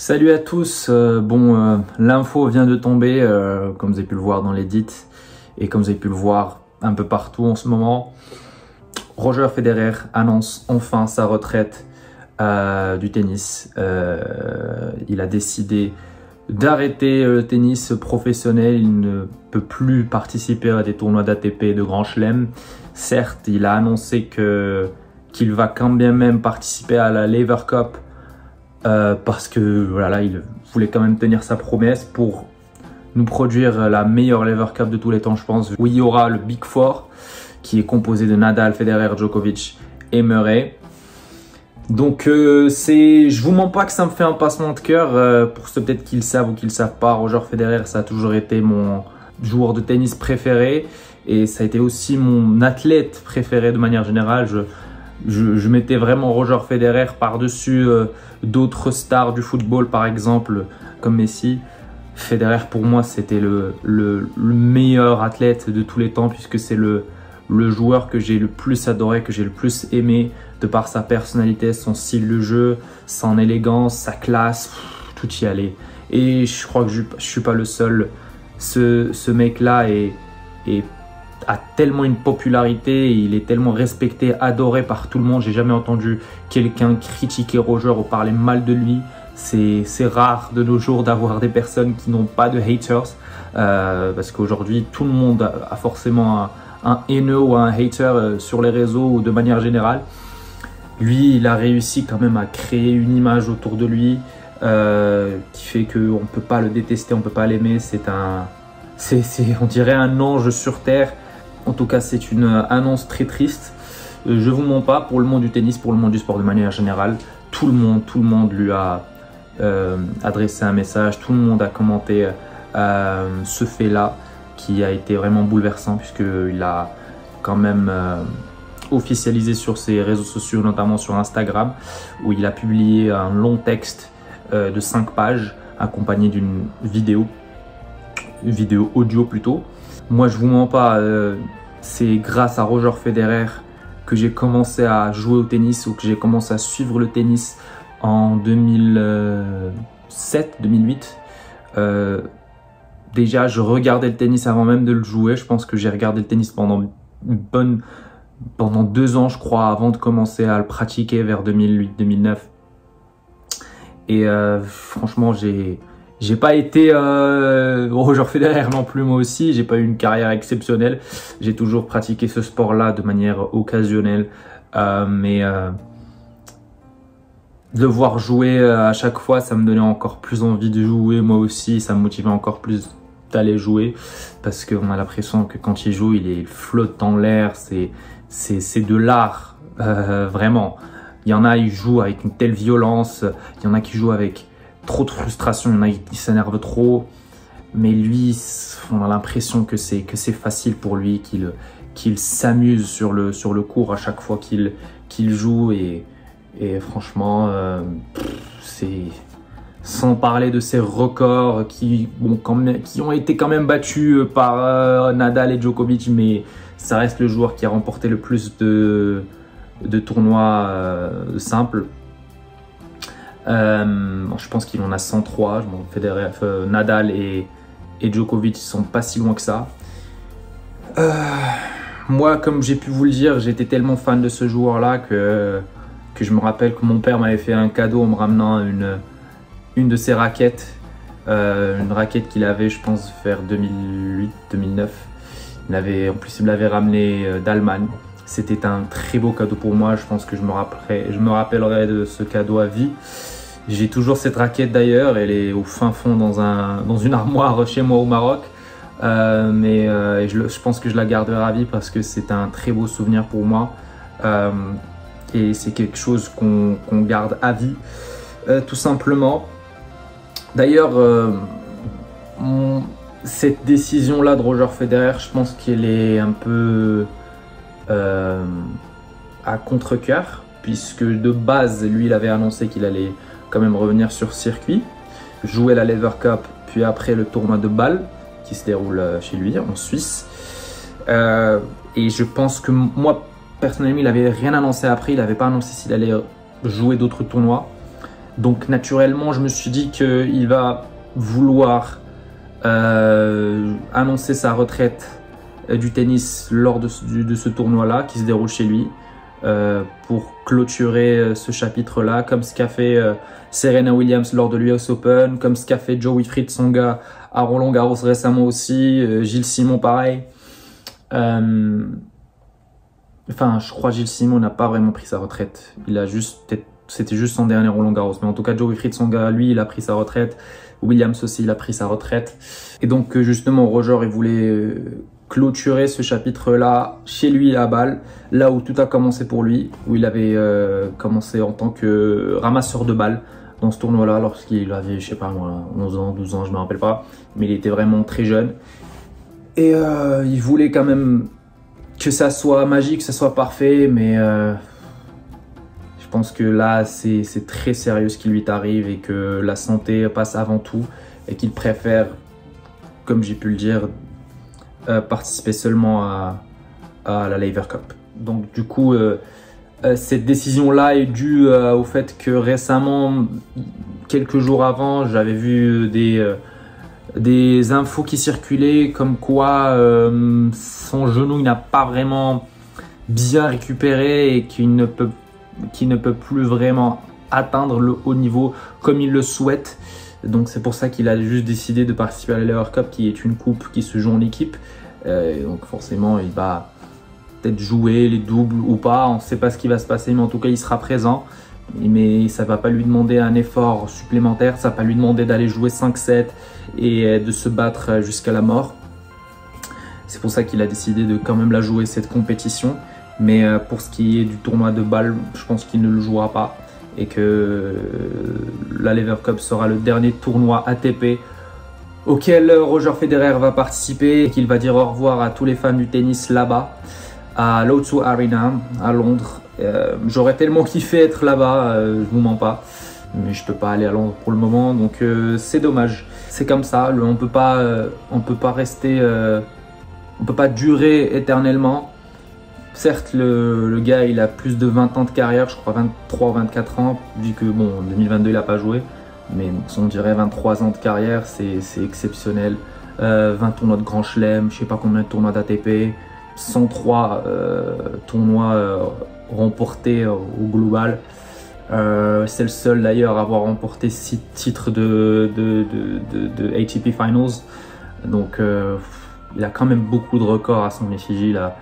Salut à tous, l'info vient de tomber, comme vous avez pu le voir dans l'édit et comme vous avez pu le voir un peu partout en ce moment. Roger Federer annonce enfin sa retraite du tennis. Il a décidé d'arrêter le tennis professionnel, il ne peut plus participer à des tournois d'ATP et de Grand Chelem. Certes, il a annoncé qu'il va quand bien même participer à la Laver Cup, parce que voilà, il voulait quand même tenir sa promesse pour nous produire la meilleure Laver Cup de tous les temps, je pense, où il y aura le Big Four qui est composé de Nadal, Federer, Djokovic et Murray. Donc je vous mens pas que ça me fait un passement de cœur, pour ceux peut-être qui le savent ou qui le savent pas. Roger Federer, ça a toujours été mon joueur de tennis préféré et ça a été aussi mon athlète préféré de manière générale. Je mettais vraiment Roger Federer par-dessus d'autres stars du football, par exemple, comme Messi. Federer, pour moi, c'était le meilleur athlète de tous les temps, puisque c'est le joueur que j'ai le plus adoré, que j'ai le plus aimé, de par sa personnalité, son style de jeu, son élégance, sa classe, tout y allait. Et je crois que je suis pas le seul. Ce mec-là a tellement une popularité, il est tellement respecté, adoré par tout le monde. J'ai jamais entendu quelqu'un critiquer Roger ou parler mal de lui. C'est rare de nos jours d'avoir des personnes qui n'ont pas de haters, parce qu'aujourd'hui tout le monde a forcément un haineux ou un hater sur les réseaux ou de manière générale. Lui, il a réussi quand même à créer une image autour de lui qui fait qu'on ne peut pas le détester, on ne peut pas l'aimer. On dirait un ange sur terre. En tout cas, c'est une annonce très triste. Je vous mens pas, pour le monde du tennis, pour le monde du sport de manière générale, tout le monde lui a adressé un message, tout le monde a commenté ce fait-là qui a été vraiment bouleversant, puisqu'il a quand même officialisé sur ses réseaux sociaux, notamment sur Instagram, où il a publié un long texte de 5 pages accompagné d'une vidéo audio plutôt. Moi, je vous mens pas, c'est grâce à Roger Federer que j'ai commencé à jouer au tennis, ou que j'ai commencé à suivre le tennis en 2007-2008. Déjà, je regardais le tennis avant même de le jouer. Je pense que j'ai regardé le tennis pendant 2 ans, je crois, avant de commencer à le pratiquer vers 2008-2009. Et franchement, j'ai pas été Roger Federer non plus, moi aussi. J'ai pas eu une carrière exceptionnelle. J'ai toujours pratiqué ce sport-là de manière occasionnelle. Mais de le voir jouer à chaque fois, ça me donnait encore plus envie de jouer moi aussi. Ça me motivait encore plus d'aller jouer, parce qu'on a l'impression que quand il joue, il flotte dans l'air. C'est de l'art, vraiment. Il y en a, ils jouent avec une telle violence. Il y en a qui jouent avec trop de frustration, il y en a qui s'énervent trop, mais lui, on a l'impression que c'est facile pour lui, qu'il s'amuse sur le court à chaque fois qu'il joue, et franchement, c'est sans parler de ses records qui ont été quand même battus par Nadal et Djokovic, mais ça reste le joueur qui a remporté le plus de tournois simples. Je pense qu'il en a 103. Federer, Nadal et Djokovic sont pas si loin que ça. Moi, comme j'ai pu vous le dire, j'étais tellement fan de ce joueur-là que je me rappelle que mon père m'avait fait un cadeau en me ramenant une de ses raquettes. Une raquette qu'il avait, je pense, vers 2008-2009. En plus, il me l'avait ramené d'Allemagne. C'était un très beau cadeau pour moi. Je pense que je me rappellerai de ce cadeau à vie. J'ai toujours cette raquette d'ailleurs. Elle est au fin fond dans une armoire chez moi au Maroc. Je pense que je la garderai à vie, parce que c'est un très beau souvenir pour moi. Et c'est quelque chose qu'on garde à vie, tout simplement. D'ailleurs, cette décision-là de Roger Federer, je pense qu'elle est un peu à contre-cœur, puisque de base, lui, il avait annoncé qu'il allait quand même revenir sur circuit, jouer la Laver Cup, puis après le tournoi de Bâle, qui se déroule chez lui, en Suisse. Et je pense que moi, personnellement, il n'avait rien annoncé après, il n'avait pas annoncé s'il allait jouer d'autres tournois. Donc naturellement, je me suis dit qu'il va vouloir annoncer sa retraite du tennis lors de ce tournoi-là qui se déroule chez lui pour clôturer ce chapitre-là, comme ce qu'a fait Serena Williams lors de l'US Open, comme ce qu'a fait Joe-Wilfried Tsonga à Roland Garros récemment aussi, Gilles Simon pareil. Enfin, je crois Gilles Simon n'a pas vraiment pris sa retraite. C'était juste son dernier Roland Garros. Mais en tout cas, Joe-Wilfried Tsonga, lui, il a pris sa retraite. Williams aussi, il a pris sa retraite. Et donc, justement, Roger, il voulait clôturer ce chapitre-là chez lui à Bâle, là où tout a commencé pour lui, où il avait commencé en tant que ramasseur de balles dans ce tournoi-là, lorsqu'il avait, je sais pas moi, 11 ans, 12 ans, je me rappelle pas. Mais il était vraiment très jeune. Et il voulait quand même que ça soit magique, que ça soit parfait, mais je pense que là, c'est très sérieux ce qui lui arrive et que la santé passe avant tout et qu'il préfère, comme j'ai pu le dire, participer seulement à la Laver Cup. Donc du coup, cette décision-là est due au fait que récemment, quelques jours avant, j'avais vu des infos qui circulaient comme quoi son genou n'a pas vraiment bien récupéré et qu'il ne peut plus vraiment atteindre le haut niveau comme il le souhaite. Donc c'est pour ça qu'il a juste décidé de participer à la Laver Cup, qui est une coupe qui se joue en équipe. Donc forcément il va peut-être jouer les doubles ou pas, on ne sait pas ce qui va se passer, mais en tout cas il sera présent. Mais ça ne va pas lui demander un effort supplémentaire, ça ne va pas lui demander d'aller jouer 5-7 et de se battre jusqu'à la mort. C'est pour ça qu'il a décidé de quand même la jouer, cette compétition. Mais pour ce qui est du tournoi de Bâle, je pense qu'il ne le jouera pas. Et que la Laver Cup sera le dernier tournoi ATP auquel Roger Federer va participer. Et qu'il va dire au revoir à tous les fans du tennis là-bas, à l'O2 Arena, à Londres. J'aurais tellement kiffé être là-bas, je vous mens pas. Mais je peux pas aller à Londres pour le moment, donc c'est dommage. C'est comme ça, on peut pas rester... on peut pas durer éternellement. Certes, le gars, il a plus de 20 ans de carrière, je crois 23 ou 24 ans, vu que, bon, en 2022, il n'a pas joué. Mais on dirait 23 ans de carrière, c'est exceptionnel. 20 tournois de Grand Chelem, je sais pas combien de tournois d'ATP, 103 tournois remportés au global. C'est le seul d'ailleurs à avoir remporté 6 titres de ATP Finals. Donc, il a quand même beaucoup de records à son effigie là.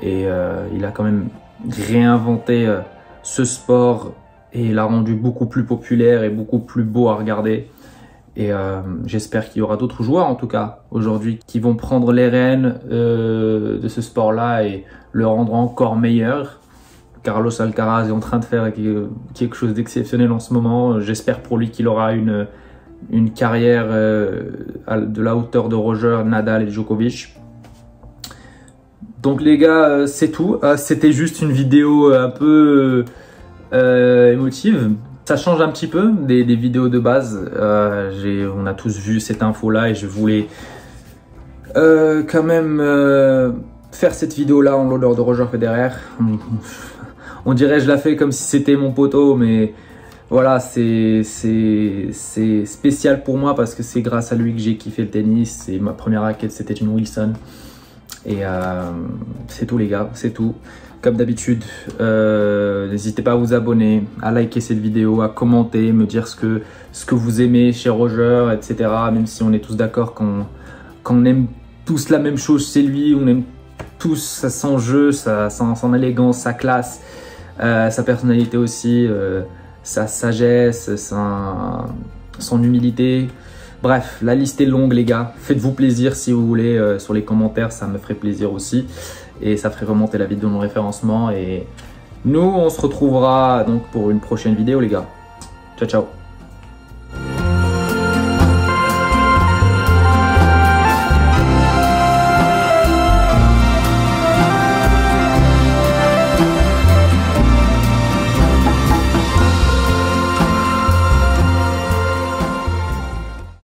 Et il a quand même réinventé ce sport et l'a rendu beaucoup plus populaire et beaucoup plus beau à regarder. Et j'espère qu'il y aura d'autres joueurs en tout cas aujourd'hui qui vont prendre les rênes de ce sport-là et le rendre encore meilleur. Carlos Alcaraz est en train de faire quelque chose d'exceptionnel en ce moment. J'espère pour lui qu'il aura une carrière de la hauteur de Roger, Nadal et Djokovic. Donc les gars, c'est tout. C'était juste une vidéo un peu émotive. Ça change un petit peu des vidéos de base. On a tous vu cette info-là et je voulais quand même faire cette vidéo-là en l'honneur de Roger Federer. On dirait que je la fais comme si c'était mon poteau, mais voilà, c'est spécial pour moi parce que c'est grâce à lui que j'ai kiffé le tennis. Et ma première raquette, c'était une Wilson. Et c'est tout les gars, c'est tout. Comme d'habitude, n'hésitez pas à vous abonner, à liker cette vidéo, à commenter, me dire ce que vous aimez chez Roger, etc. Même si on est tous d'accord qu'on aime tous la même chose chez lui, on aime tous son jeu, son élégance, sa classe, sa personnalité aussi, sa sagesse, son humilité. Bref, la liste est longue les gars, faites-vous plaisir si vous voulez sur les commentaires, ça me ferait plaisir aussi. Et ça ferait remonter la vidéo de mon référencement. Et nous, on se retrouvera donc pour une prochaine vidéo les gars. Ciao, ciao.